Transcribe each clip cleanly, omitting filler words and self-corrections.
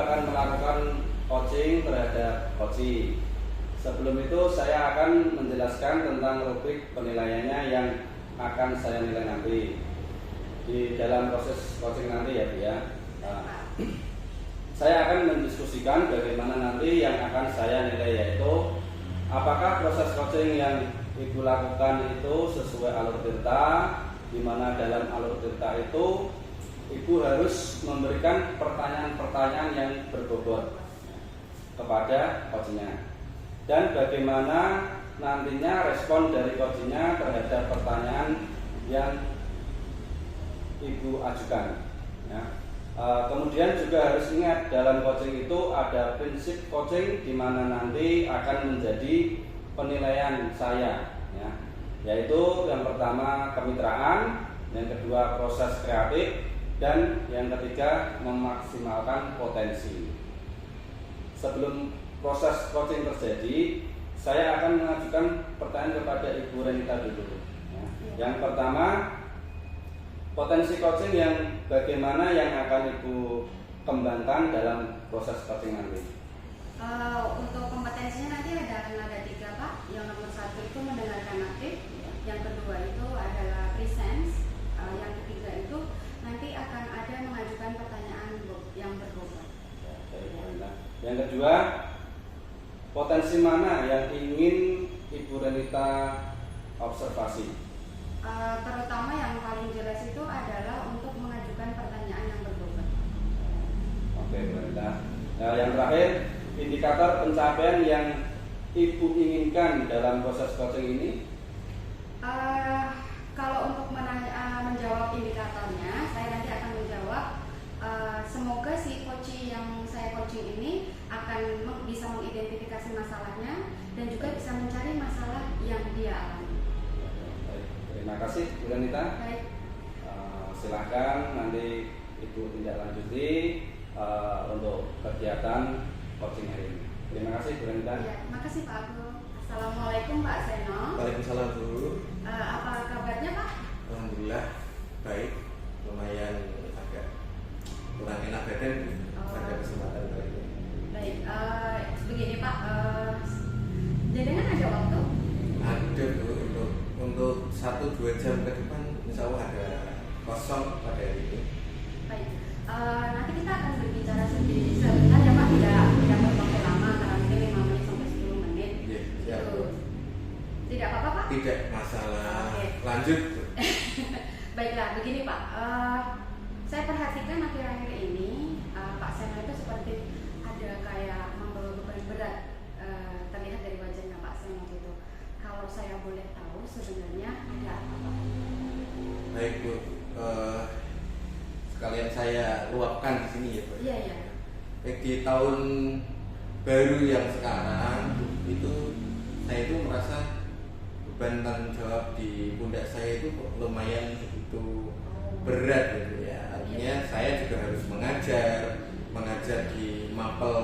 akan melakukan coaching terhadap coaching. Sebelum itu saya akan menjelaskan tentang rubrik penilaiannya yang akan saya nilai nanti di dalam proses coaching nanti ya Bu ya. Saya akan mendiskusikan bagaimana nanti yang akan saya nilai, yaitu apakah proses coaching yang Ibu lakukan itu sesuai alur tirta, di mana dalam alur tirta itu Ibu harus memberikan pertanyaan-pertanyaan yang berbobot kepada coachnya, dan bagaimana nantinya respon dari coachnya terhadap pertanyaan yang Ibu ajukan ya. Kemudian juga harus ingat, dalam coaching itu ada prinsip coaching di mana nanti akan menjadi penilaian saya ya. Yaitu yang pertama kemitraan, yang kedua proses kreatif, dan yang ketiga memaksimalkan potensi. Sebelum proses coaching terjadi, saya akan mengajukan pertanyaan kepada Ibu Renita dulu ya. Yang pertama, potensi coaching yang bagaimana yang akan Ibu kembangkan dalam proses coaching nanti? Untuk kompetensinya nanti akan ada 3 Pak. Yang nomor 1 itu mendengarkan aktif, yang kedua itu adalah presence, yang ketiga itu nanti akan ada mengajukan pertanyaan yang berbobot. Yang kedua, potensi mana yang ingin Ibu Renita observasi? Terutama yang paling jelas itu adalah untuk mengajukan pertanyaan yang berbobot. Oke, Bu Renita. Nah, yang terakhir, indikator pencapaian yang Ibu inginkan dalam proses coaching ini? Kalau untuk menjawab indikatornya, saya nanti akan menjawab semoga si coach yang saya coaching ini akan bisa mengidentifikasi masalahnya dan juga bisa mencari masalah yang dia alami. Baik, terima kasih Bu Renita. Baik. Silahkan nanti Ibu tindak lanjuti untuk kegiatan coaching hari ini. Terima kasih Bu Renita. Ya, makasih Pak Agung. Assalamualaikum Pak Seno. Waalaikumsalam Bu. Apa kabarnya Pak? Alhamdulillah baik, lumayan agak kurang enak badan pada kesempatan kali ini. Baik, begini Pak, jenengan ada waktu? Ada Bu, untuk 1-2 jam ke depan insya Allah ada kosong pada hari ini. Baik, nanti kita akan berbicara sedikit sebentar ya Pak, tidak berwaktu lama, antara mungkin 5 menit sampai 10 menit. Ya, siap Bu. Tidak apa-apa Pak? Tidak masalah. Oke. Lanjut Bu. Baiklah, begini Pak, saya perhatikan akhir-akhir ini Pak Seno itu seperti ada kayak membawa beban berat, terlihat dari wajahnya Pak Seno itu. Kalau saya boleh tahu sebenarnya ada apa Pak? Baik Bu, sekalian saya luapkan di sini ya Bu. Iya, iya. Baik, di tahun baru yang sekarang itu saya itu merasa beban tanggung jawab di pundak saya itu lumayan begitu berat gitu ya. Artinya saya juga harus mengajar di mapel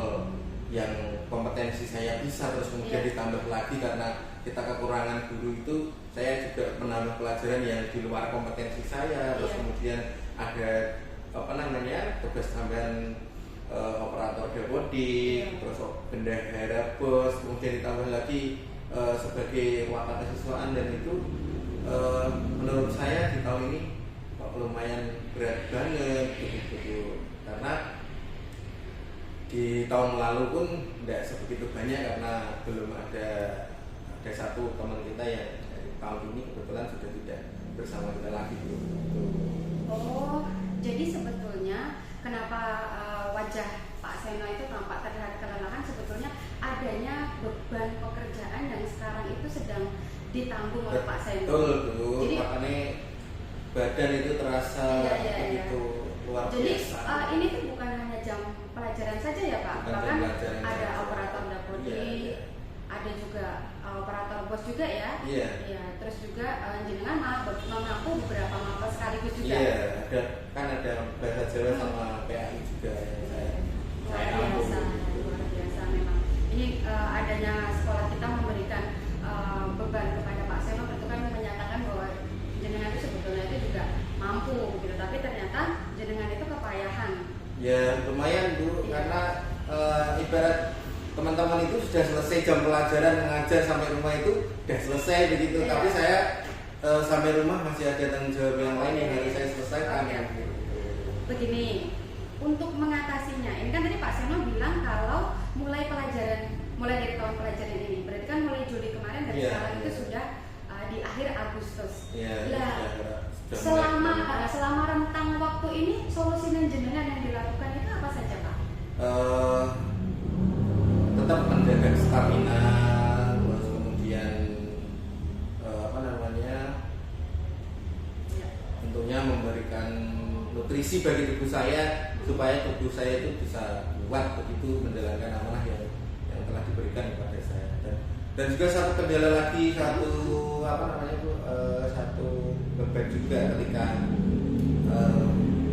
yang kompetensi saya bisa, terus kemudian ditambah lagi karena kita kekurangan guru itu saya juga menambah pelajaran yang di luar kompetensi saya, terus kemudian ada tugas tambahan operator dapodik, terus bendahara bos, kemudian ditambah lagi sebagai wakasiswaan, dan itu menurut saya di tahun ini lumayan berat banget begitu, karena di tahun lalu pun tidak sebegitu banyak karena belum ada satu teman kita yang dari tahun ini kebetulan sudah tidak bersama kita lagi gitu. Oh, jadi sebetulnya kenapa wajah Pak Seno itu tampak terlihat kelelahan, sebetulnya adanya beban pekerjaan yang sekarang itu sedang ditanggung oleh Pak Seno. Betul tuh, jadi, makanya badan itu terasa begitu luar biasa. Jadi ini tuh bukan hanya jam pelajaran saja ya Pak, Bukan bahkan pelajaran ada saja. operator dapodik, ada juga operator bos juga ya. Iya. Ya, terus juga jenengan malah mengaku beberapa mapel sekaligus juga. Iya, ada bahasa Jawa sama PAI juga yang saya ambil. Luar biasa memang. Ini adanya sekolah kita memberikan beban kepada Pak Seno, itu kan menyatakan bahwa jenengan itu sebetulnya itu juga mampu gitu, tapi ternyata jenengan itu kepayahan Ya lumayan Bu, karena ibarat teman-teman itu sudah selesai jam pelajaran mengajar sampai rumah itu sudah selesai begitu, Iya. tapi saya sampai rumah masih ada tanggung jawab yang lain yang harus saya selesaikan. Oke. Begini, untuk mengatasinya, ini kan tadi Pak Seno bilang kalau mulai dari tahun pelajaran ini, berarti kan mulai Juli kemarin dan Iya, sekarang itu iya. sudah di akhir Agustus. Ya, Lah, sudah mulai. selama rentang waktu ini solusi dan jenengan yang dilakukan itu apa saja Pak? Tetap menjaga stamina, terus kemudian apa namanya, Ya. tentunya memberikan nutrisi bagi tubuh saya supaya tubuh saya itu bisa kuat begitu menjalankan amanah yang telah diberikan kepada saya. Dan juga satu kendala lagi, satu apa namanya Bu, satu beban juga ketika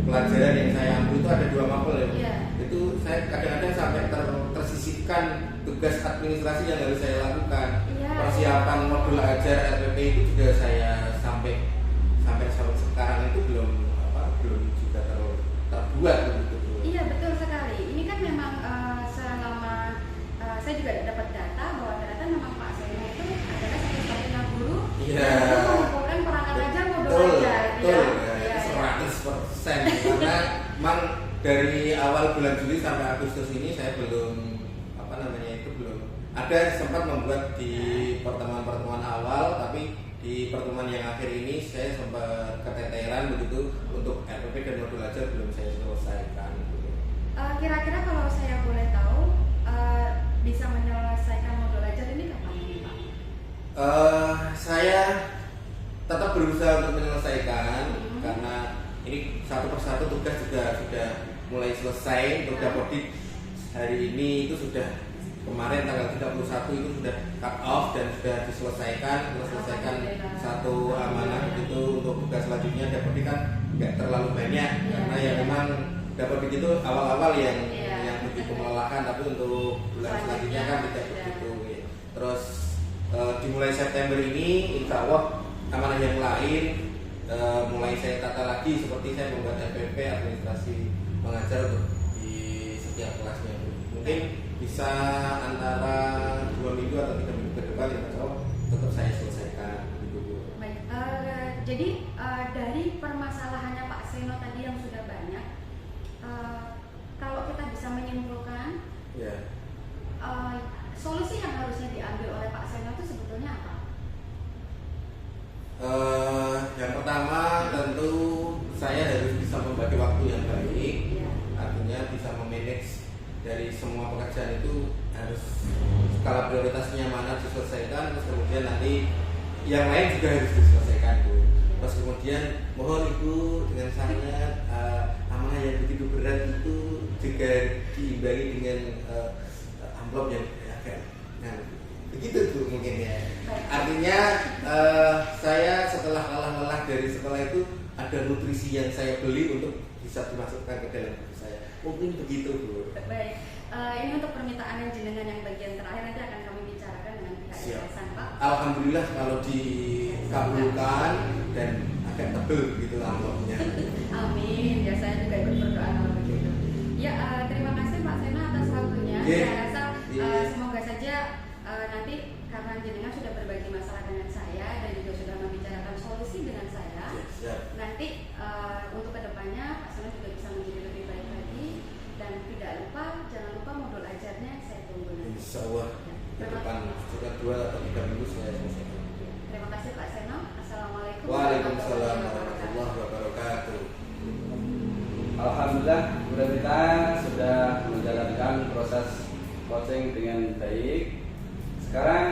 pelajaran yang saya ambil itu ada 2 mapel ya. Iya. Itu saya kadang-kadang sampai tersisihkan tugas administrasi yang harus saya lakukan. Iya. Persiapan modul ajar LPP itu juga saya sampai sekarang itu belum juga terbuat begitu. Iya betul sekali. Ini kan memang selama saya juga dapat data bahwa ternyata memang Pak Seno itu adalah satu-satunya guru Iya. yang mengumpulkan perangkat ajar modul Betul, ajar. betul, Iya. 100%. Karena memang dari awal bulan Juli sampai Agustus ini saya belum ada sempat membuat di pertemuan-pertemuan awal, tapi di pertemuan yang akhir ini saya sempat keteteran begitu untuk RPP dan modul ajar belum saya selesaikan. Kira-kira kalau saya boleh tahu bisa menyelesaikan modul ajar ini kapan ini Pak? Saya tetap berusaha untuk menyelesaikan karena ini satu persatu tugas juga sudah mulai selesai. Untuk dapodik hari ini itu sudah kemarin tanggal 31 itu sudah cut off dan sudah diselesaikan, satu amanah itu. Untuk tugas selanjutnya dapodik kan nggak terlalu banyak karena ya memang dapodik itu awal-awal yang begitu melelahkan, tapi untuk bulan selanjutnya kan tidak begitu. Terus dimulai September ini insya Allah amanah yang lain mulai saya tata lagi, seperti saya membuat LPP administrasi mengajar untuk di setiap kelasnya. Mungkin bisa antara 2 minggu atau 3 minggu ke depan ya insya Allah tetap saya selesaikan begitu. Baik, jadi dari permasalahannya Pak Seno tadi yang sudah banyak, kalau kita bisa menyimpulkan solusi yang harusnya diambil oleh Pak Seno itu sebetulnya apa? Yang pertama tentu saya harus bisa membagi waktu yang baik, artinya bisa memanage dari semua pekerjaan itu, harus skala prioritasnya mana diselesaikan, terus kemudian nanti yang lain juga harus diselesaikan Bu. Terus kemudian mohon Ibu dengan sangat amanah yang begitu berat itu juga diimbangi dengan amplop yang agak begitu tuh mungkin ya. Artinya saya setelah lelah dari sekolah itu ada nutrisi yang saya beli untuk bisa dimasukkan ke dalam tubuh saya. Mungkin begitu Bu. Baik, ini untuk permintaan yang jenengan yang bagian terakhir nanti akan kami bicarakan dengan pihak yayasan Pak. Alhamdulillah kalau dikabulkan dan agak tebel begitu amplopnya. Amin. Ya saya juga ikut berdoa kalau begitu. Ya terima kasih Pak Seno atas waktunya. Saya rasa semoga saja nanti karena jenengan sudah berbagi masalah dengan saya dan juga sudah membicarakan solusi dengan saya. Nanti untuk kedepannya Pak Seno juga bisa menjadi lebih baik lagi, dan tidak lupa jangan lupa modul ajarnya saya tunggu nanti. Insya Allah ke depan sekitar 2 atau 3 minggu saya selesaikan. Terima kasih Pak Seno. Assalamualaikum Waalaikumsalam warahmatullahi wabarakatuh. Alhamdulillah Bu Revita sudah menjalankan proses coaching dengan baik. Sekarang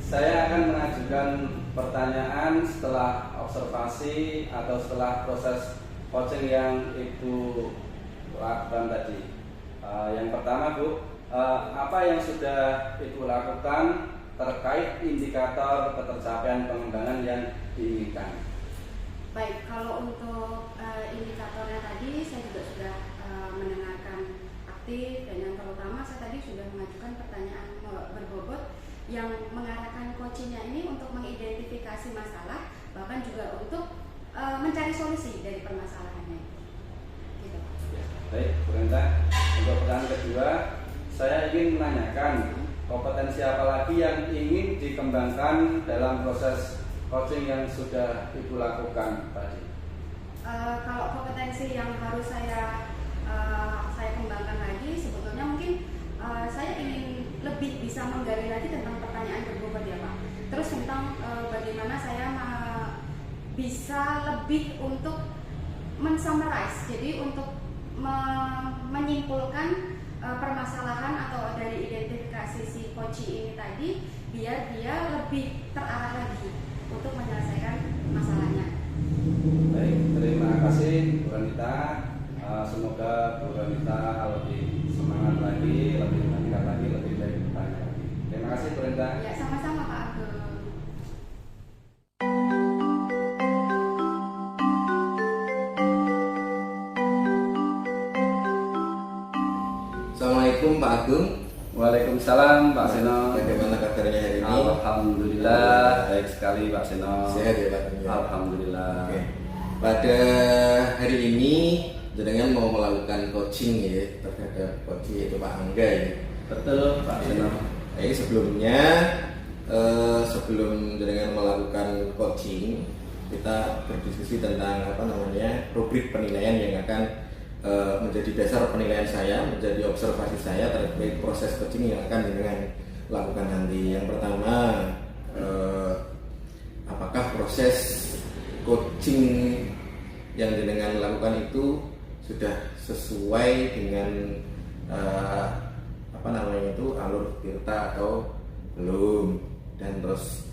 saya akan mengajukan pertanyaan setelah observasi atau setelah proses coaching yang Ibu lakukan tadi. Yang pertama Bu, apa yang sudah Ibu lakukan terkait indikator ketercapaian pengembangan yang diinginkan? Baik, kalau untuk indikatornya tadi saya juga sudah mendengarkan aktif, dan yang terutama saya tadi sudah mengajukan pertanyaan berbobot yang mengarahkan coachingnya ini untuk mengidentifikasi masalah, bahkan juga untuk mencari solusi dari permasalahannya. Gitu. Baik, Perintah. Untuk pertanyaan kedua, saya ingin menanyakan kompetensi apa lagi yang ingin dikembangkan dalam proses coaching yang sudah Ibu lakukan tadi? Kalau kompetensi yang harus saya kembangkan lagi, sebetulnya mungkin saya ingin lebih bisa menggali lagi tentang pertanyaan berbobot ya Pak. Terus tentang bagaimana saya bisa lebih untuk mensummarize, jadi untuk menyimpulkan permasalahan atau dari identifikasi si coach ini tadi, biar dia lebih terarah lagi untuk menyelesaikan masalahnya. Baik, terima kasih Bu Ranita. Semoga Bu Ranita lebih semangat lagi, lebih meningkat lagi, lebih baik bertanya lagi. Terima kasih Bu Ranita. Ya, sama-sama Pak Agung. Assalamualaikum Pak Agung. Waalaikumsalam Pak Seno. Bagaimana kabarnya hari ini? Alhamdulillah, baik sekali Pak Seno. Sehat ya Pak? Alhamdulillah. Oke. Pada hari ini jenengan mau melakukan coaching ya terhadap coach yaitu Pak Angga ya. Betul Pak Seno. Jadi sebelumnya sebelum jenengan melakukan coaching, kita berdiskusi tentang rubrik penilaian yang akan menjadi dasar penilaian saya, menjadi observasi saya terkait proses coaching yang akan jenengan lakukan nanti. Yang pertama, apakah proses coaching yang jenengan lakukan itu sudah sesuai dengan alur tirta atau belum, dan terus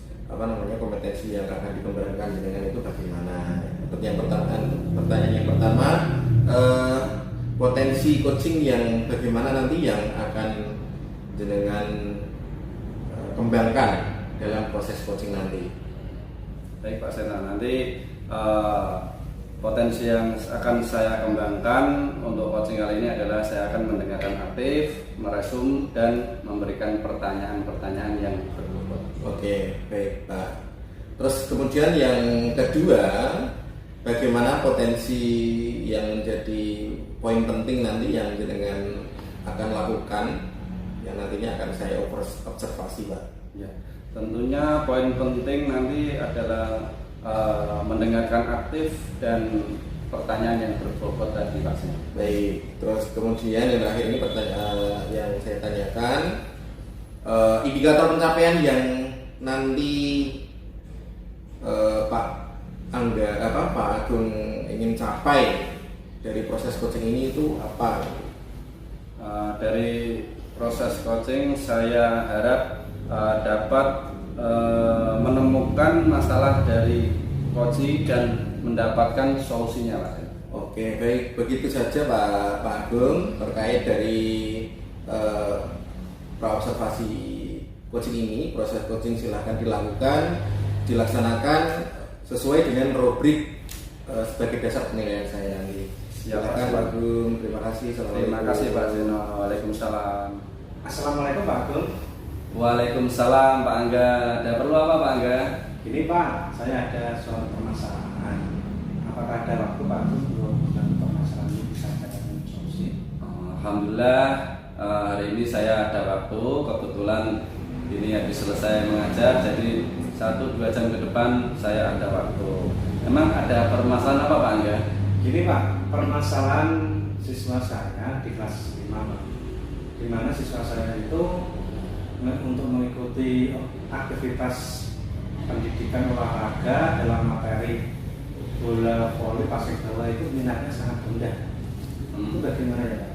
kompetensi yang akan dikembangkan jenengan itu bagaimana. Pertanyaan yang pertama, potensi coaching yang bagaimana nanti yang akan jenengan kembangkan dalam proses coaching nanti. Baik Pak Seno, nanti potensi yang akan saya kembangkan untuk coaching kali ini adalah saya akan mendengarkan aktif, meresum, dan memberikan pertanyaan-pertanyaan yang berbobot. Oke, baik Pak. Terus kemudian yang kedua, bagaimana potensi yang menjadi poin penting nanti yang jenengan akan lakukan, yang nantinya akan saya observasi Pak? Ya, tentunya poin penting nanti adalah mendengarkan aktif dan pertanyaan yang berbobot tadi Pak Seno. Baik, terus kemudian yang terakhir ini pertanyaan yang saya tanyakan, indikator pencapaian yang nanti Pak Agung ingin capai dari proses coaching ini itu apa? Dari proses coaching saya harap dapat menemukan masalah dari coaching dan mendapatkan solusinya Pak. Oke, baik, begitu saja Pak Agung terkait dari praobservasi coaching ini. Proses coaching silahkan dilaksanakan sesuai dengan rubrik sebagai dasar penilaian saya nanti. Silakan Pak Agung, terima kasih. Terima kasih Pak Zeno. Waalaikumsalam. Assalamualaikum Pak Agung. Waalaikumsalam Pak Angga. Ada perlu apa Pak Angga? Ini Pak, saya ada suatu permasalahan. Apakah ada waktu Pak Agung untuk permasalahan ini bisa dapatkan solusi? Alhamdulillah, hari ini saya ada waktu. Kebetulan ini habis selesai mengajar, jadi 1-2 jam ke depan saya ada waktu. Emang ada permasalahan apa Pak Angga? Gini Pak, permasalahan siswa saya di kelas 5 Pak, di mana siswa saya itu untuk mengikuti aktivitas pendidikan olahraga dalam materi bola voli pasir bola itu minatnya sangat rendah. Itu bagaimana ya Pak?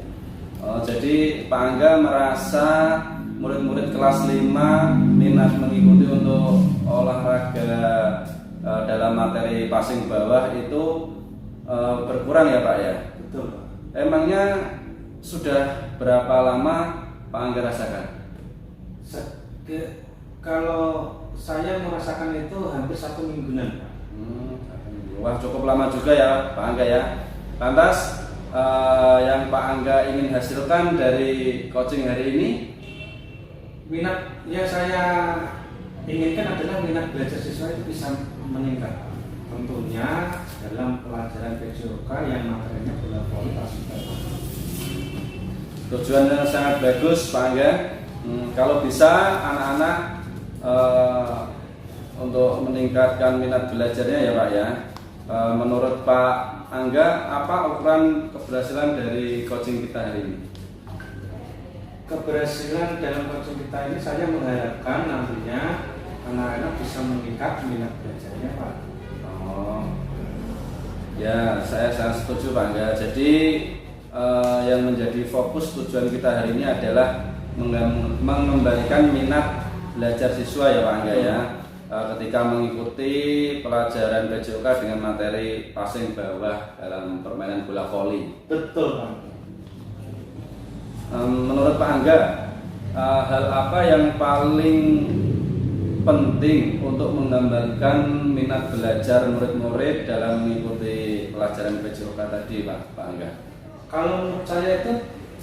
Jadi Pak Angga merasa murid-murid kelas 5 minat mengikuti untuk olahraga dalam materi passing bawah itu berkurang ya Pak ya? Betul Pak. Emangnya sudah berapa lama Pak Angga rasakan? Kalau saya merasakan itu hampir 1 mingguan Pak. Wah, cukup lama juga ya Pak Angga ya. Lantas yang Pak Angga ingin hasilkan dari coaching hari ini? Minat yang saya inginkan adalah minat belajar siswa itu bisa meningkat. Tentunya dalam pelajaran PJOK yang materinya bola voli pasir bawah. tujuan yang sangat bagus Pak Angga. Kalau bisa anak-anak untuk meningkatkan minat belajarnya ya Pak ya. Menurut Pak Angga, apa ukuran keberhasilan dari coaching kita hari ini? Keberhasilan dalam coaching kita ini saya mengharapkan nantinya anak-anak bisa meningkat minat belajarnya Pak. Oh, ya saya sangat setuju Pak Angga. Jadi yang menjadi fokus tujuan kita hari ini adalah mengembalikan minat belajar siswa ya Pak Angga ya. Ketika mengikuti pelajaran PJOK dengan materi passing bawah dalam permainan bola voli. Betul Pak. Menurut Pak Angga, hal apa yang paling penting untuk mengembalikan minat belajar murid-murid dalam mengikuti pelajaran PJOK tadi Pak Angga? Kalau menurut saya itu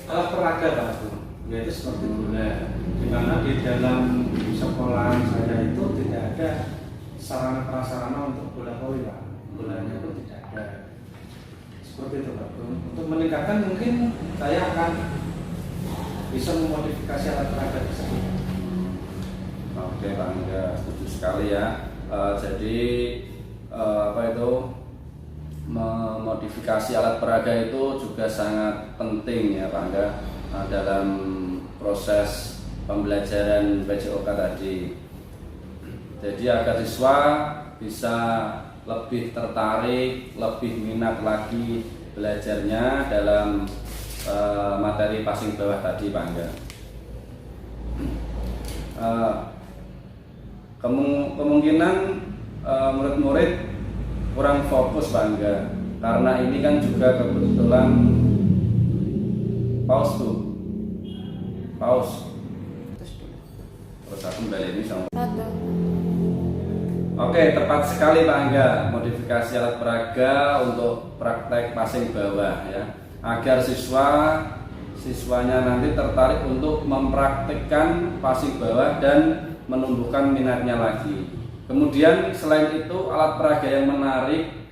alat peraga Pak, yaitu seperti bola, di mana di dalam sekolah saya itu tidak ada sarana prasarana untuk bola voli Pak, bolanya pun tidak ada. Seperti itu Pak. Untuk meningkatkan mungkin saya akan bisa memodifikasi alat peraga tersebut. Oke Pak Angga, setuju sekali ya. Jadi apa itu? Memodifikasi alat peraga itu juga sangat penting ya Pak Angga dalam proses pembelajaran PJOK tadi. Jadi agar siswa bisa lebih tertarik, lebih minat lagi belajarnya dalam materi passing bawah tadi Pak Angga. Kemungkinan murid-murid kurang fokus Pak Angga, karena ini kan juga kebetulan pause. Terus aku kembali ini sama. Oke, tepat sekali Pak Angga, modifikasi alat peraga untuk praktek passing bawah ya, agar siswanya nanti tertarik untuk mempraktikkan passing bawah dan menumbuhkan minatnya lagi. Kemudian selain itu alat peraga yang menarik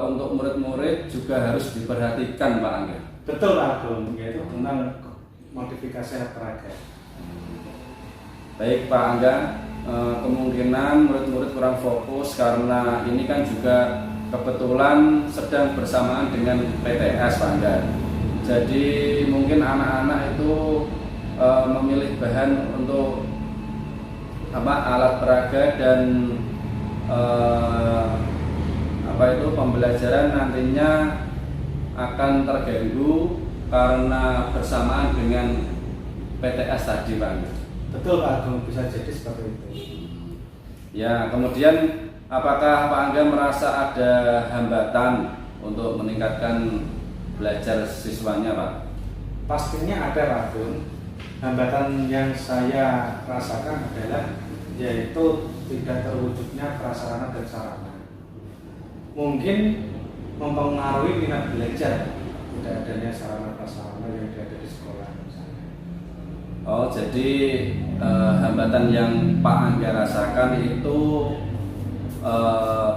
untuk murid-murid juga harus diperhatikan Pak Angga. Betul Pak Agung, yaitu tentang modifikasi alat peraga. Baik Pak Angga, kemungkinan murid-murid kurang fokus karena ini kan juga kebetulan sedang bersamaan dengan PTS Pak Angga. Jadi mungkin anak-anak itu memilih bahan untuk alat peraga dan pembelajaran nantinya akan terganggu karena bersamaan dengan PTS tadi Pak Angga. Betul Pak Agung, bisa jadi seperti itu. Ya, kemudian apakah Pak Angga merasa ada hambatan untuk meningkatkan belajar siswanya Pak? Pastinya ada Pak Agung. Hambatan yang saya rasakan adalah yaitu tidak terwujudnya prasarana dan sarana. Mungkin mempengaruhi minat belajar, tidak adanya sarana prasarana yang ada di sekolah misalnya. Oh, jadi hambatan yang Pak Angga rasakan itu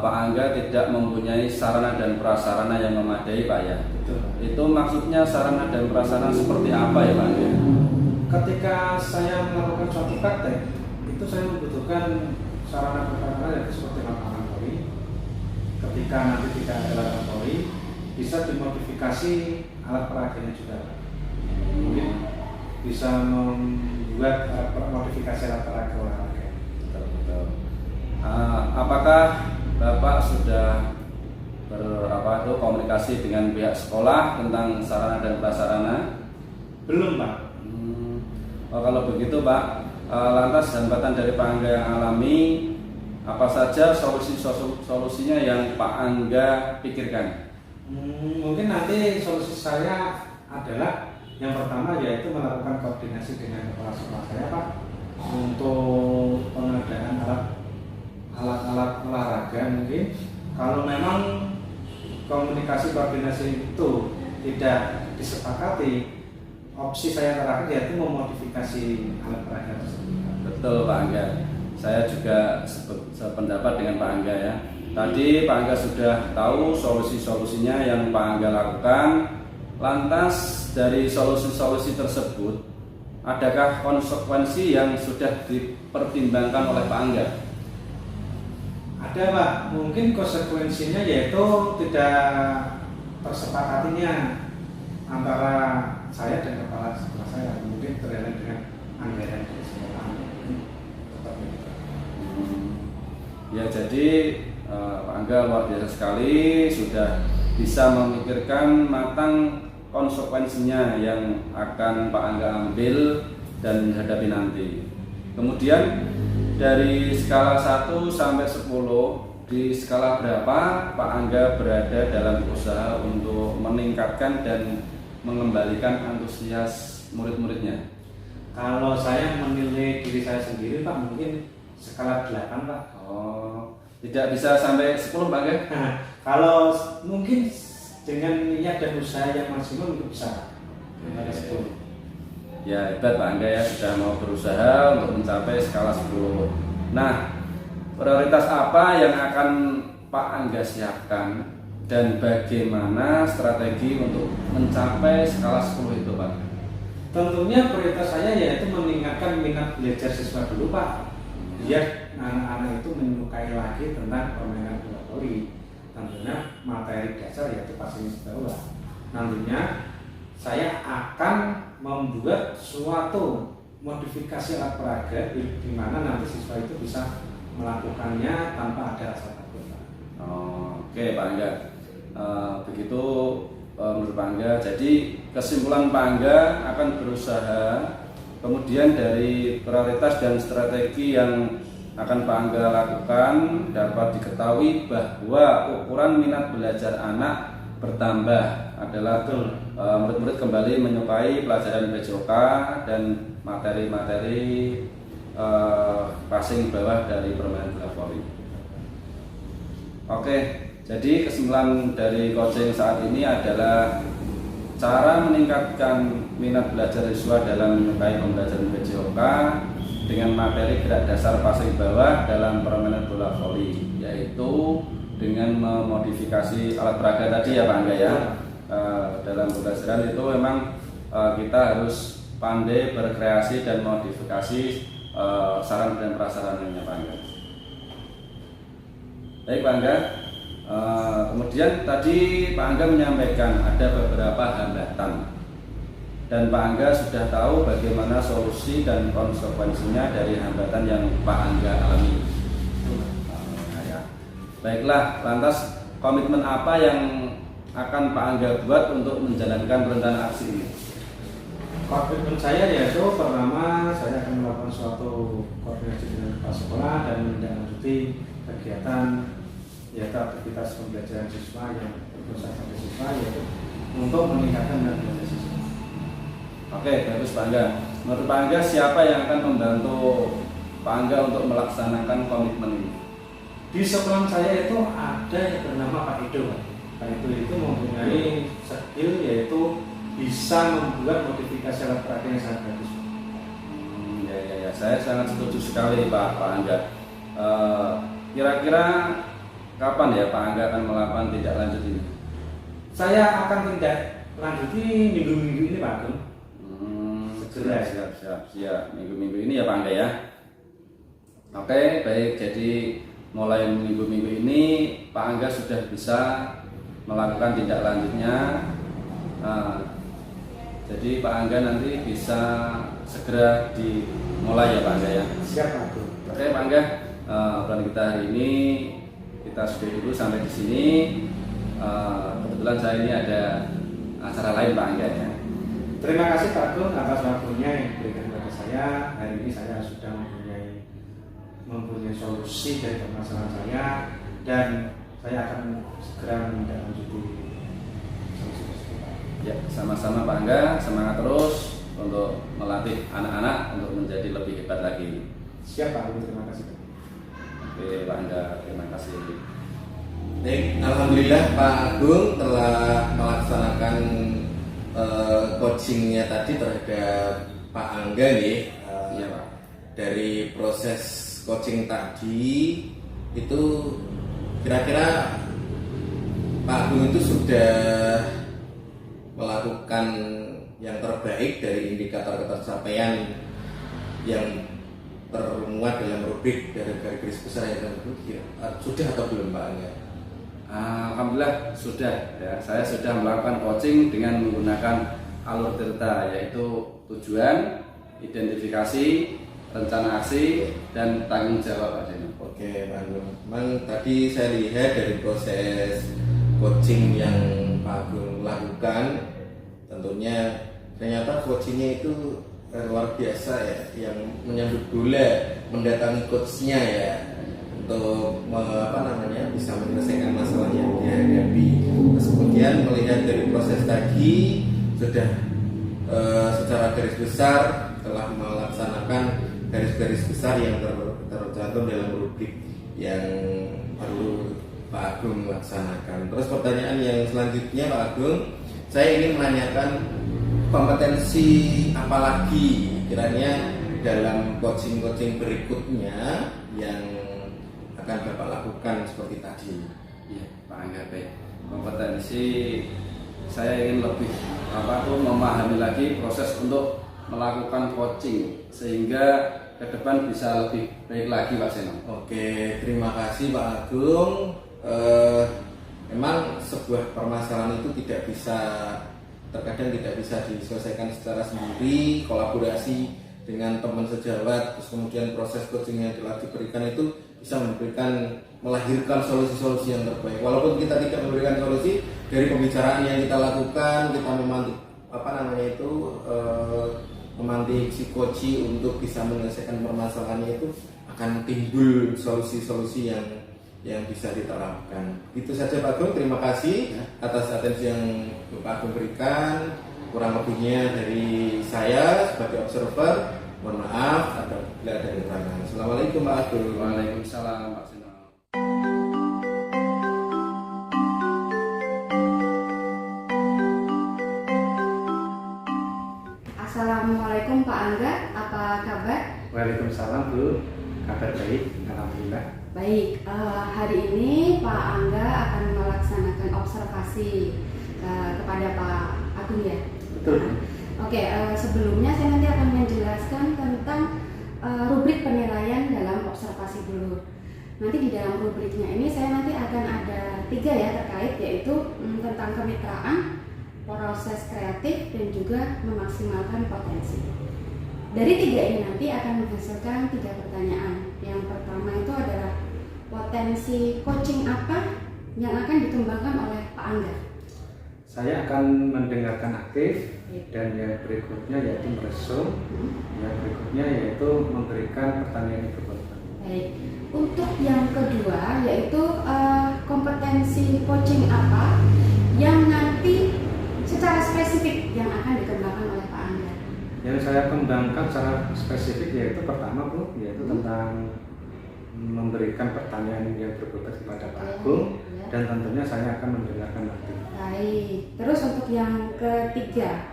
Pak Angga tidak mempunyai sarana dan prasarana yang memadai Pak ya? Betul. Itu maksudnya sarana dan prasarana seperti apa ya Pak Angga? Ketika saya melakukan suatu praktek, itu saya membutuhkan sarana prasarana yang seperti lapangan voli. Ketika nanti tidak ada lapangan voli, bisa dimodifikasi alat peraganya juga. Mungkin bisa membuat modifikasi alat peraga olahraga. Betul. Apakah Bapak sudah komunikasi dengan pihak sekolah tentang sarana dan prasarana? Belum Pak. Oh, kalau begitu Pak, lantas hambatan dari Pak Angga yang alami apa saja solusinya yang Pak Angga pikirkan? Mungkin nanti solusi saya adalah yang pertama yaitu melakukan koordinasi dengan kepala sekolah saya Pak untuk pengadaan alat-alat olahraga. Mungkin kalau memang komunikasi koordinasi itu tidak disepakati, opsi saya terakhir yaitu memodifikasi alat peraga tersebut. Betul Pak Angga, saya juga sependapat dengan Pak Angga ya. Tadi Pak Angga sudah tahu solusi-solusinya yang Pak Angga lakukan. lantas dari solusi-solusi tersebut, adakah konsekuensi yang sudah dipertimbangkan oleh Pak Angga? Ada Pak, mungkin konsekuensinya yaitu tidak tersepakatinya antara saya dan kepala sekolah saya, mungkin terkait dengan anggaran dari sekolah. Ya, jadi Pak Angga luar biasa sekali, sudah bisa memikirkan matang konsekuensinya yang akan Pak Angga ambil dan hadapi nanti. Kemudian dari skala 1 sampai 10, di skala berapa Pak Angga berada dalam usaha untuk meningkatkan dan mengembalikan antusias murid-muridnya? Kalau saya menilai diri saya sendiri Pak, mungkin skala 8 Pak. Oh, tidak bisa sampai 10 Pak Angga? Kalau mungkin dengan niat dan usaha yang maksimum itu bisa. Ya, hebat Pak Angga ya, sudah mau berusaha untuk mencapai skala 10. Nah, prioritas apa yang akan Pak Angga siapkan dan bagaimana strategi untuk mencapai skala 10 itu Pak? Tentunya prioritas saya yaitu meningkatkan minat belajar siswa dulu Pak, biar anak-anak itu menyukai lagi tentang permainan bola voli. Tentunya materi dasar yaitu passing bola. Nantinya saya akan membuat suatu modifikasi alat peraga di mana nanti siswa itu bisa melakukannya tanpa ada rasa takut. Oke Pak Angga, begitu menurut Pak Angga. Jadi kesimpulan Pak Angga akan berusaha, kemudian dari prioritas dan strategi yang akan Pak Angga lakukan dapat diketahui bahwa ukuran minat belajar anak bertambah adalah murid-murid kembali menyukai pelajaran PJOK dan materi-materi passing bawah dari permainan bola voli. Oke, jadi kesimpulan dari coaching saat ini adalah cara meningkatkan minat belajar siswa dalam menyukai pembelajaran PJOK dengan materi gerak dasar passing bawah dalam permainan bola voli, yaitu dengan memodifikasi alat peraga tadi ya Pak Angga ya. Dalam pembelajaran itu memang kita harus pandai berkreasi dan modifikasi sarana dan prasarananya Pak Angga. Baik Pak Angga, kemudian tadi Pak Angga menyampaikan ada beberapa hambatan dan Pak Angga sudah tahu bagaimana solusi dan konsekuensinya dari hambatan yang Pak Angga alami. Baiklah, lantas komitmen apa yang akan Pak Angga buat untuk menjalankan rencana aksi ini? Komitmen saya yaitu pertama saya akan melakukan suatu koordinasi dengan kepala sekolah dan menindaklanjuti kegiatan yaitu aktivitas pembelajaran siswa yang berusaha pada siswa yaitu untuk meningkatkan minat belajar siswa. Oke, bagus Pak Angga. Menurut Pak Angga siapa yang akan membantu Pak Angga untuk melaksanakan komitmen ini? Di sekolah saya itu ada yang bernama Pak Ido. Pak Ido itu mempunyai skill yaitu bisa membuat modifikasi alat peraga yang sangat bagus. Ya, saya sangat setuju sekali Pak Angga. Kira-kira kapan ya Pak Angga akan melakukan tindak lanjut ini? Saya akan tindak lanjuti minggu-minggu ini Pak Agung. Siap. Minggu-minggu ini ya Pak Angga ya. Oke, baik. Jadi mulai minggu-minggu ini Pak Angga sudah bisa melakukan tindak lanjutnya. Jadi Pak Angga nanti bisa segera dimulai ya Pak Angga ya. Siap Pak Agung. Oke Pak Angga, plan kita hari ini kita sudah dulu sampai di sini. Kebetulan saya ini ada acara lain Pak Angga ya. Terima kasih Pak Agung atas waktunya yang diberikan kepada saya. Hari ini saya sudah mempunyai solusi dari permasalahan saya dan saya akan segera menindaklanjuti solusi tersebut. Ya, sama-sama Pak Angga, semangat terus untuk melatih anak-anak untuk menjadi lebih hebat lagi. Siap Pak Agung, terima kasih. Oke Pak Angga, terima kasih. Baik, alhamdulillah Pak Agung telah melaksanakan coachingnya tadi terhadap Pak Angga nih. Iya Pak. Dari proses coaching tadi itu kira-kira Pak Agung itu sudah melakukan yang terbaik dari indikator ketercapaian yang termuat dalam rubrik dari garis besar yang tersebut, sudah atau belum Pak Angga? Alhamdulillah sudah ya. Saya sudah melakukan coaching dengan menggunakan alur tirta, yaitu tujuan, identifikasi, rencana aksi, dan tanggung jawab Pak Seno. Oke Pak Agung, memang tadi saya lihat dari proses coaching yang Pak Agung lakukan, tentunya ternyata coachingnya itu luar biasa ya, yang menyambut bola mendatangi coachnya ya, untuk bisa menyelesaikan masalah yang dihadapi. Terus kemudian melihat dari proses tadi sudah secara garis besar telah melaksanakan garis-garis besar yang tercantum dalam rubrik yang perlu Pak Agung laksanakan. Terus pertanyaan yang selanjutnya Pak Agung, saya ingin menanyakan kompetensi apa lagi kiranya dalam coaching-coaching berikutnya yang akan Bapak lakukan seperti tadi. Iya, Pak Angga, baik. Kompetensi saya ingin lebih memahami lagi proses untuk melakukan coaching sehingga ke depan bisa lebih baik lagi Pak Seno. Oke, terima kasih Pak Agung. Memang sebuah permasalahan itu terkadang tidak bisa diselesaikan secara sendiri, kolaborasi dengan teman sejawat, terus kemudian proses coaching yang telah diberikan itu bisa melahirkan solusi-solusi yang terbaik. Walaupun kita tidak memberikan solusi, dari pembicaraan yang kita lakukan, kita memantik si coach untuk bisa menyelesaikan permasalahannya, itu akan timbul solusi-solusi yang bisa diterapkan. Itu saja Pak Agung, terima kasih atas atensi yang Pak Agung berikan. Kurang lebihnya dari saya sebagai observer, mohon maaf apabila ada kekurangan. Assalamualaikum Pak Agung. Waalaikumsalam Pak Seno. Assalamualaikum Pak Angga, apa kabar? Waalaikumsalam Bu, kabar baik, alhamdulillah. Baik, hari ini Pak Angga akan melaksanakan observasi kepada Pak Agung ya? Betul. Oke, sebelumnya saya nanti akan menjelaskan tentang rubrik penilaian dalam observasi dulu. Nanti di dalam rubriknya ini saya nanti akan ada 3 ya terkait, yaitu tentang kemitraan, proses kreatif, dan juga memaksimalkan potensi. Dari 3 ini nanti akan menghasilkan 3 pertanyaan. Yang pertama itu adalah potensi coaching apa yang akan dikembangkan oleh Pak Angga? Saya akan mendengarkan aktif, dan yang berikutnya yaitu merespon, yang berikutnya yaitu memberikan pertanyaan itu. Baik, untuk yang kedua yaitu kompetensi coaching apa yang nanti secara spesifik yang akan dikembangkan oleh Pak Angga? Yang saya kembangkan secara spesifik yaitu pertama Bu, yaitu tentang memberikan pertanyaan yang berbobot kepada Pak Agung, dan tentunya saya akan mendengarkan nanti. Baik, terus untuk yang ketiga,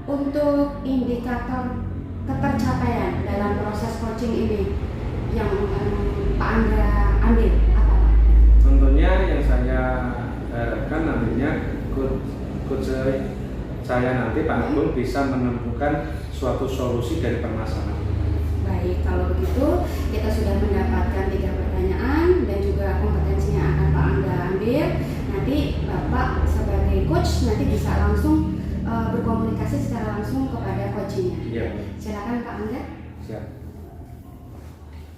untuk indikator ketercapaian dalam proses coaching ini yang Pak Angga ambil apa? Tentunya yang saya harapkan nantinya coach saya nanti Pak Agung bisa menemukan suatu solusi dari permasalahan. Baik, kalau begitu kita sudah mendapatkan 3 pertanyaan dan juga kompetensinya akan Pak Angga ambil. Nanti Bapak sebagai coach nanti bisa langsung berkomunikasi secara langsung kepada coachnya. Iya. Silakan Pak Angga. Siap.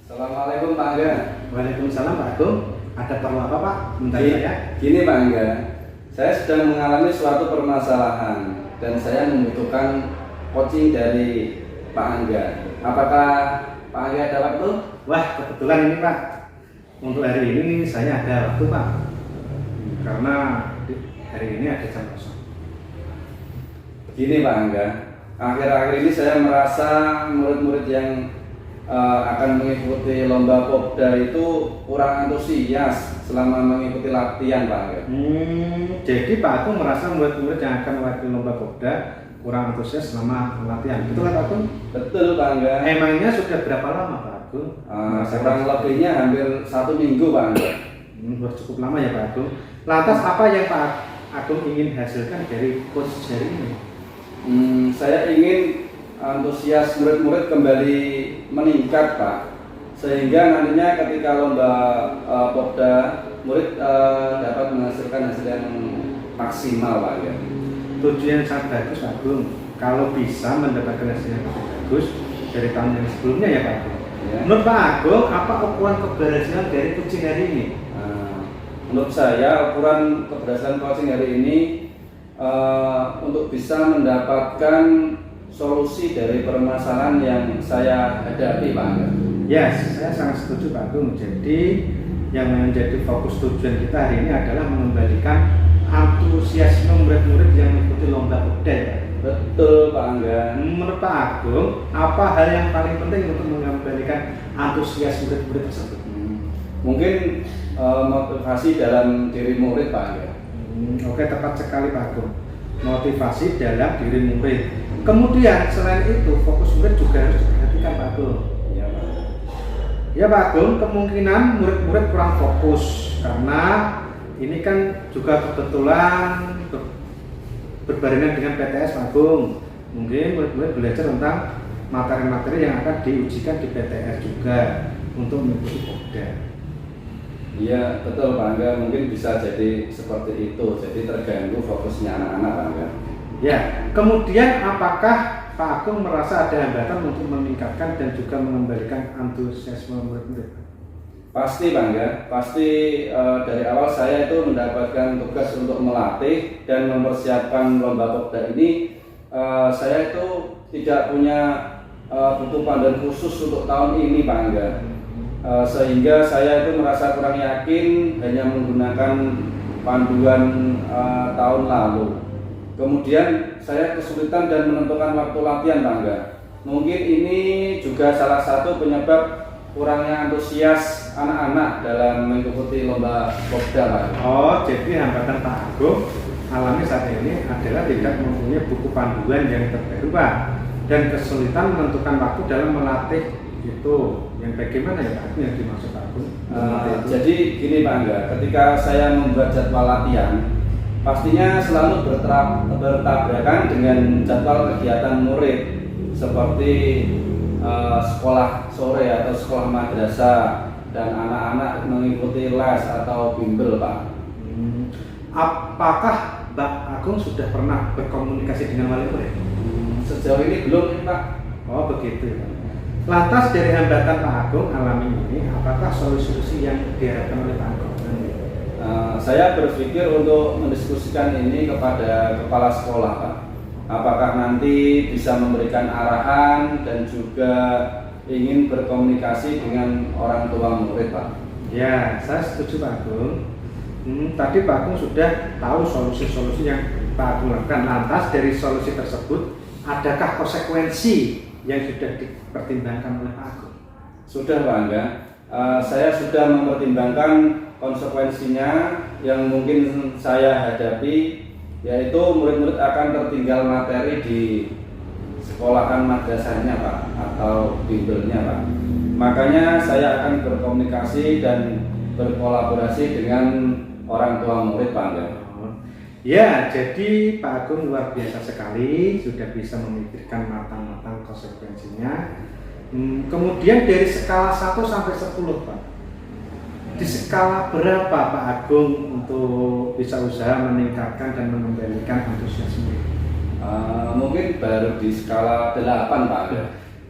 Assalamualaikum Pak Angga. Waalaikumsalam Pak Agung. Ada perlu apa Pak? Gini Pak Angga, saya sedang mengalami suatu permasalahan dan saya membutuhkan coaching dari Pak Angga. Apakah Pak Angga ada waktu? Wah, kebetulan ini Pak. Untuk hari ini saya ada waktu Pak. Karena hari ini ada jam kosong. Begini Pak Angga, akhir-akhir ini saya merasa murid-murid yang akan mengikuti lomba Popda itu kurang antusias selama mengikuti latihan Pak Angga. Jadi Pak Agung merasa murid-murid yang akan mengikuti lomba Popda kurang antusias selama latihan. Betul kan Pak Agung? Betul Pak Angga. Emangnya sudah berapa lama Pak Agung? Kurang lebihnya hampir 1 minggu Pak Angga. Cukup lama ya Pak Agung. Lantas apa yang Pak Agung ingin hasilkan dari coach jari ini? Saya ingin antusias murid-murid kembali meningkat, Pak. Sehingga nantinya ketika lomba Popda, murid dapat menghasilkan hasil yang maksimal, Pak. Ya. Tujuan yang sangat bagus, Pak Agung. Kalau bisa mendapatkan hasil yang lebih bagus dari tahun yang sebelumnya ya, Pak Agung. Ya. Menurut Pak Agung, apa ukuran keberhasilan dari coaching hari ini? Menurut saya ukuran keberhasilan coaching hari ini untuk bisa mendapatkan solusi dari permasalahan yang saya hadapi, Pak. Yes, saya sangat setuju Pak Agung. Jadi yang menjadi fokus tujuan kita hari ini adalah mengembalikan antusiasme murid-murid yang mengikuti lomba Popda ya. Betul, Pak Angga. Menurut Pak Agung, apa hal yang paling penting untuk mengembalikan antusias murid-murid tersebut? Mungkin motivasi dalam diri murid, Pak Angga. Oke, tepat sekali Pak Agung. Motivasi dalam diri murid. Kemudian selain itu, fokus murid juga harus diperhatikan Pak Agung. Ya, Pak. Ya Pak Agung, kemungkinan murid-murid kurang fokus karena ini kan juga kebetulan berbarengan dengan PTS Pak Agung. Mungkin murid-murid belajar tentang materi-materi yang akan diujikan di PTS juga untuk mengikuti Popda. Iya, betul Pak Angga. Mungkin bisa jadi seperti itu. Jadi terganggu fokusnya anak-anak, Pak Angga. Ya, kemudian apakah Pak Agung merasa ada hambatan untuk meningkatkan dan juga mengembalikan antusiasme murid-murid? Pasti, Pak Angga. Pasti dari awal saya itu mendapatkan tugas untuk melatih dan mempersiapkan lomba Popda ini. Saya itu tidak punya buku panduan khusus untuk tahun ini, Pak Angga. Sehingga saya itu merasa kurang yakin hanya menggunakan panduan tahun lalu. Kemudian saya kesulitan dan menentukan waktu latihan, Pak Angga. Mungkin ini juga salah satu penyebab kurangnya antusias anak-anak dalam mengikuti lomba Popda, Pak. Oh, jadi hambatan Pak Agung alami saat ini adalah tidak mempunyai buku panduan yang terbaru, Pak, dan kesulitan menentukan waktu dalam melatih itu. Yang bagaimana ya Pak Agung yang dimaksud Pak Agung? Jadi gini Pak Angga, ketika saya membuat jadwal latihan, pastinya selalu bertabrakan dengan jadwal kegiatan murid seperti sekolah sore atau sekolah madrasah dan anak-anak mengikuti les atau bimbel, Pak. Apakah Pak Agung sudah pernah berkomunikasi dengan wali murid? Sejauh ini belum, Pak. Oh begitu ya Pak. Lantas dari hambatan Pak Agung alami ini, apakah solusi-solusi yang diharapkan oleh Pak Agung? Saya berpikir untuk mendiskusikan ini kepada kepala sekolah, Pak. Apakah nanti bisa memberikan arahan dan juga ingin berkomunikasi dengan orang tua murid, Pak? Ya, saya setuju Pak Agung. Tadi Pak Agung sudah tahu solusi-solusi yang Pak Agung lakukan. Lantas dari solusi tersebut, adakah konsekuensi yang sudah dipertimbangkan oleh Pak Agung? Sudah, Pak Angga. Saya sudah mempertimbangkan konsekuensinya yang mungkin saya hadapi, yaitu murid-murid akan tertinggal materi di sekolahan madrasahnya, Pak, atau bimbelnya, Pak. Makanya saya akan berkomunikasi dan berkolaborasi dengan orang tua murid, Pak Angga. Ya, jadi Pak Agung luar biasa sekali, sudah bisa memikirkan matang-matang konsekuensinya. Kemudian dari skala 1 sampai 10, Pak. Di skala berapa Pak Agung untuk bisa usaha meningkatkan dan mengembalikan antusiasme? Mungkin baru di skala 8, Pak.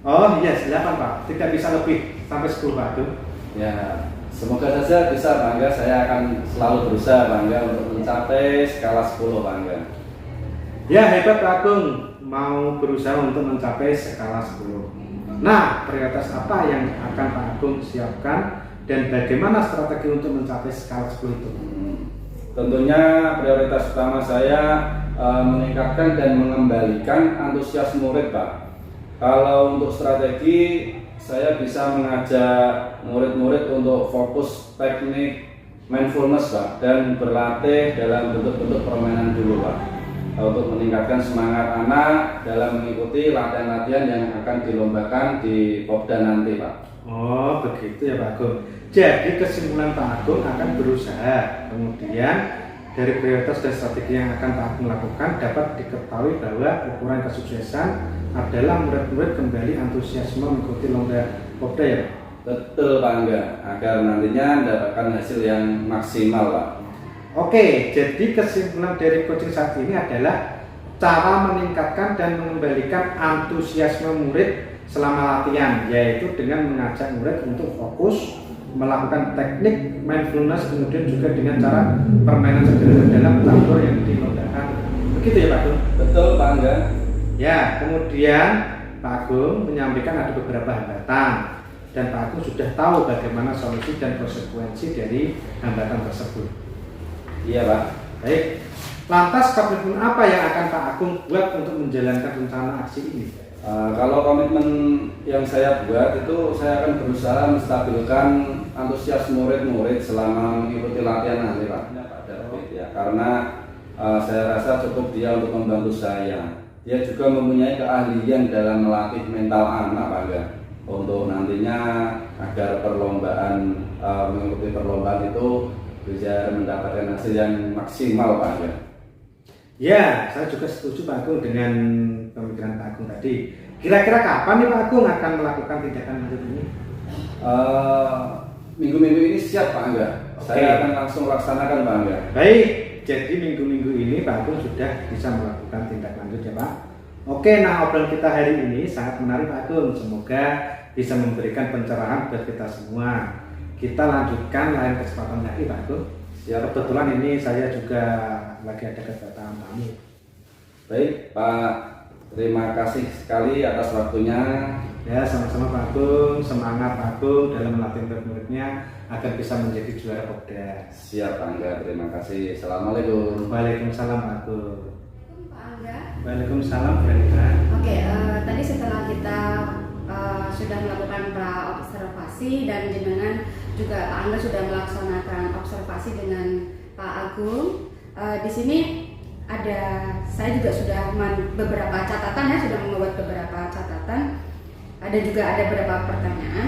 Oh iya, 8 Pak, tidak bisa lebih sampai 10 Pak Agung. Ya, semoga saja bisa, Pak Angga. Saya akan selalu berusaha, Pak Angga, untuk mencapai skala 10, Pak Angga. Ya, hebat Pak Agung, mau berusaha untuk mencapai skala 10. Nah, prioritas apa yang akan Pak Agung siapkan dan bagaimana strategi untuk mencapai skala 10 itu? Tentunya prioritas utama saya meningkatkan dan mengembalikan antusias murid, Pak. Kalau untuk strategi, saya bisa mengajak murid-murid untuk fokus teknik mindfulness, Pak, dan berlatih dalam bentuk-bentuk permainan dulu, Pak, untuk meningkatkan semangat anak dalam mengikuti latihan-latihan yang akan dilombakan di Popda nanti, Pak. Oh begitu ya Pak Agung. Jadi kesimpulan Pak Agung akan berusaha, kemudian dari prioritas dan strategi yang akan Pak Agung lakukan dapat diketahui bahwa ukuran kesuksesan adalah murid-murid kembali antusiasme mengikuti lomba Popda ya Pak? Betul Pak Angga, agar nantinya mendapatkan hasil yang maksimal Pak. Oke, jadi kesimpulan dari coaching saat ini adalah cara meningkatkan dan mengembalikan antusiasme murid selama latihan, yaitu dengan mengajak murid untuk fokus melakukan teknik mindfulness, kemudian juga dengan cara permainan sederhana dalam catur yang dilombakan. Begitu ya Pak Agung? Betul Pak Angga. Ya, kemudian Pak Agung menyampaikan ada beberapa hambatan dan Pak Agung sudah tahu bagaimana solusi dan konsekuensi dari hambatan tersebut. Iya Pak. Baik, lantas komitmen apa yang akan Pak Agung buat untuk menjalankan rencana aksi ini? Kalau komitmen yang saya buat itu saya akan berusaha menstabilkan antusias murid-murid selama mengikuti latihan nanti Pak David ya, karena saya rasa cukup dia untuk membantu saya. Dia juga mempunyai keahlian dalam melatih mental anak Pak Angga, untuk nantinya agar perlombaan mengikuti perlombaan itu bisa mendapatkan hasil yang maksimal Pak Angga. Ya, saya juga setuju Pak Agung dengan pemikiran Pak Agung tadi. Kira-kira kapan nih Pak Agung akan melakukan tindakan lanjut ini? Minggu-minggu ini siap Pak Angga. Oke. Saya akan langsung laksanakan Pak Angga. Baik, jadi minggu-minggu ini Pak Agung sudah bisa melakukan tindak lanjut ya Pak. Oke, nah obrolan kita hari ini sangat menarik Pak Agung. Semoga bisa memberikan pencerahan buat kita semua. Kita lanjutkan lain kesempatan lagi Pak Agung. Ya, kebetulan ini saya juga lagi ada kedatangan tamu. Baik Pak, terima kasih sekali atas waktunya. Ya, sama-sama Pak Agung. Semangat Pak Agung dalam melatih murid-muridnya agar bisa menjadi juara Popda. Siap Pak Angga, terima kasih. Assalamualaikum. Waalaikumsalam Pak Agung. Pak Angga. Waalaikumsalam Freda. Oke, tadi setelah kita sudah melakukan pra-observasi dan jenengan juga Pak Angga sudah melaksanakan observasi dengan Pak Agung. Di sini saya juga sudah beberapa catatan ya, sudah membuat beberapa catatan. Ada juga ada beberapa pertanyaan.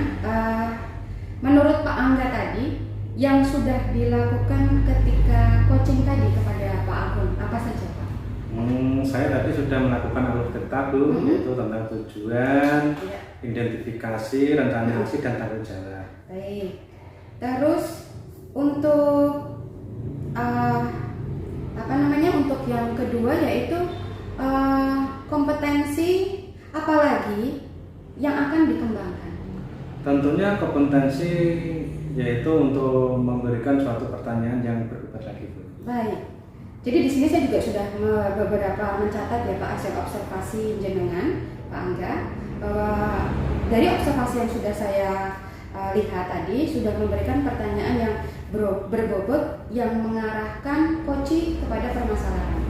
Menurut Pak Angga tadi yang sudah dilakukan ketika coaching tadi kepada Pak Agung apa saja Pak? Saya tadi sudah melakukan alur getah Bu, yaitu tentang tujuan, Ya. identifikasi, rencana aksi dan tanggung jawab. Baik. Terus untuk untuk yang kedua yaitu kompetensi apalagi yang akan dikembangkan. Tentunya kompetensi yaitu untuk memberikan suatu pertanyaan yang berbeda lagi Bu. Baik. Jadi di sini saya juga sudah beberapa mencatat ya Pak hasil observasi jenengan Pak Angga, bahwa dari observasi yang sudah saya lihat tadi sudah memberikan pertanyaan yang berbobot yang mengarahkan coach kepada permasalahan.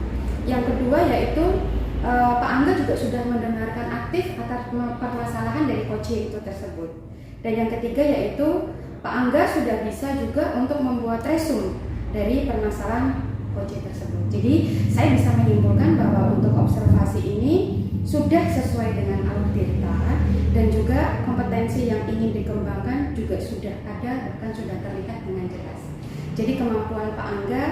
Yang kedua yaitu Pak Angga juga sudah mendengarkan aktif atas permasalahan dari coach itu tersebut. Dan yang ketiga yaitu Pak Angga sudah bisa juga untuk membuat resume dari permasalahan coach tersebut. Jadi saya bisa menyimpulkan bahwa untuk observasi ini sudah sesuai dengan alur tirta dan juga kompetensi yang ingin dikembangkan juga sudah ada, bahkan sudah terlihat dengan jelas. Jadi kemampuan Pak Angga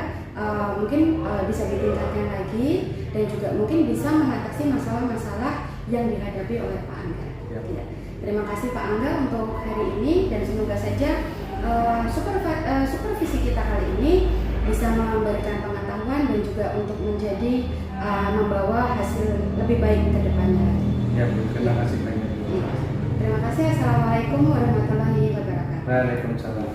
mungkin bisa ditingkatkan lagi dan juga mungkin bisa mengatasi masalah-masalah yang dihadapi oleh Pak Angga. Ya. Terima kasih Pak Angga untuk hari ini dan semoga saja supervisi kita kali ini bisa memberikan pengetahuan dan juga untuk menjadi membawa hasil lebih baik ke depannya. Ya, terima kasih banyak. Terima kasih. Assalamualaikum warahmatullahi wabarakatuh. Waalaikumsalam.